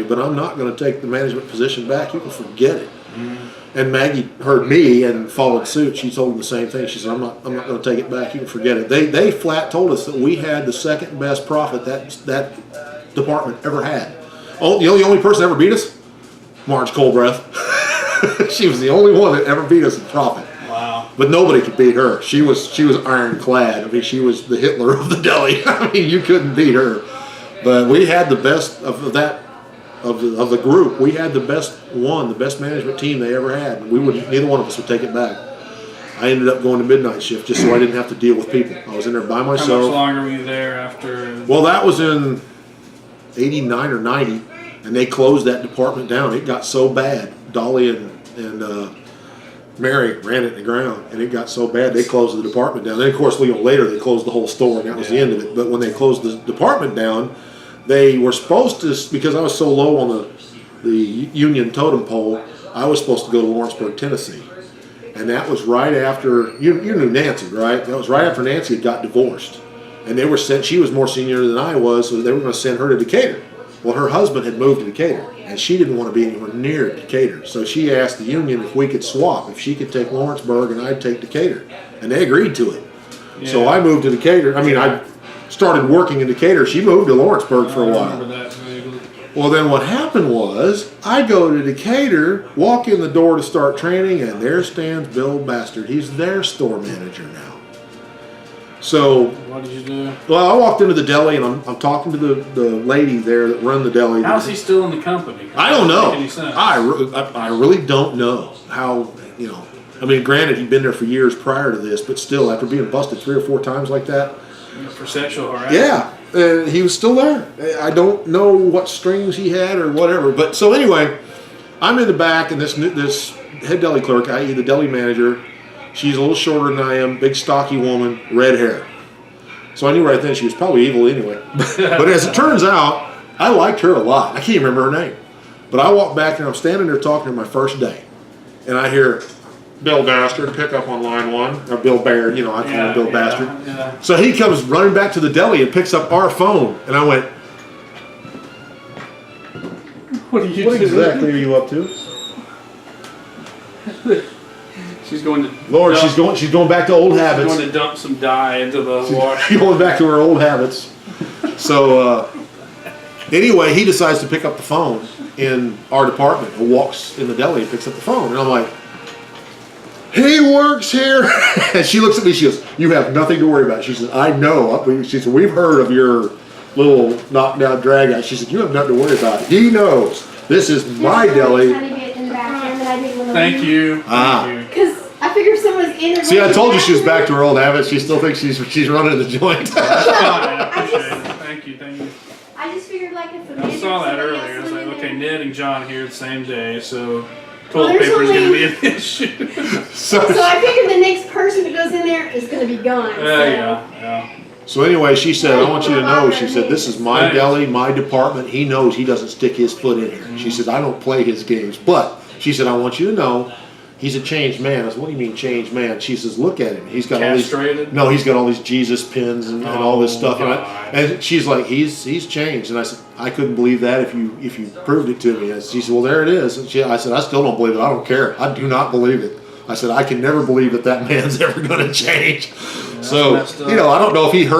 but I'm not going to take the management position back. You can forget it. And Maggie heard me and followed suit. She told him the same thing. She said, I'm not going to take it back. You can forget it. They flat told us that we had the second best profit that department ever had. Oh, the only person that ever beat us? Marge Colbreath. She was the only one that ever beat us in profit. Wow. But nobody could beat her. She was ironclad. I mean, she was the Hitler of the deli. I mean, you couldn't beat her. But we had the best of that. Of the group, we had the best management team they ever had. Neither one of us would take it back. I ended up going to midnight shift just so I didn't have to deal with people. I was in there by myself. How much longer were you there after? Well, that was in 89 or 90, and they closed that department down. It got so bad. Dolly and Mary ran it in the ground, and it got so bad they closed the department down. Then, of course, later they closed the whole store, and that was the end of it. But when they closed the department down, they were supposed to, because I was so low on the union totem pole, I was supposed to go to Lawrenceburg, Tennessee. And that was right after, you knew Nancy, right? That was right after Nancy had got divorced. And they were sent, she was more senior than I was, so they were going to send her to Decatur. Well, her husband had moved to Decatur, and she didn't want to be anywhere near Decatur. So she asked the union if we could swap, if she could take Lawrenceburg and I'd take Decatur. And they agreed to it. Yeah. So I moved to Decatur. I mean, I started working in Decatur. She moved to Lawrenceburg for a while. Well, then what happened was I go to Decatur, walk in the door to start training, and there stands Bill Bastard. He's their store manager now. So what did you do? Well, I walked into the deli, and I'm talking to the lady there that run the deli. How's he still in the company? I don't know. Make any sense. I really don't know how, I mean, granted, he'd been there for years prior to this, but still, after being busted 3 or 4 times like that. For sexual harassment. Yeah, he was still there. I don't know what strings he had or whatever. But so anyway, I'm in the back, and this head deli clerk, i.e. the deli manager, she's a little shorter than I am, big stocky woman, red hair. So I knew right then she was probably evil anyway. But as it turns out, I liked her a lot. I can't remember her name. But I walk back, and I'm standing there talking to her my first day. And I hear Bill Bastard pick up on line 1, or Bill Baird, I call him Bill Bastard. Yeah. So he comes running back to the deli and picks up our phone, and I went, What exactly are you up to? She's going to Lord, she's going back to old habits. She's going to dump some dye into the water. She's going back to her old habits. So anyway, he decides to pick up the phone in our department, and walks in the deli and picks up the phone, and I'm like, he works here. And she looks at me, she goes, you have nothing to worry about. She said, I know. She said, we've heard of your little knockdown drag out. She said, you have nothing to worry about. He knows. This is my deli. Thank you. Because I figured if someone's in. See, I told you she was back to her old habits. She still thinks she's running the joint. Thank you. I just figured like if the I saw that earlier. I was like, okay, Ned and John here the same day, so Well, toilet paper is going to only- be an issue. So I figured the next person that goes in there is going to be gone. Yeah. So anyway, she said, I want you to know, she said, this is my deli, my department. He knows he doesn't stick his foot in here. She said, I don't play his games. But she said, I want you to know, he's a changed man. I said, what do you mean changed man? She says, look at him. He's got Castrated? he's got all these Jesus pins and all this stuff. God. And she's like, he's changed. And I said, I couldn't believe that if you proved it to me. And she said, well, there it is. And I said, I still don't believe it. I don't care. I do not believe it. I said, I can never believe that man's ever going to change. So, I don't know if he heard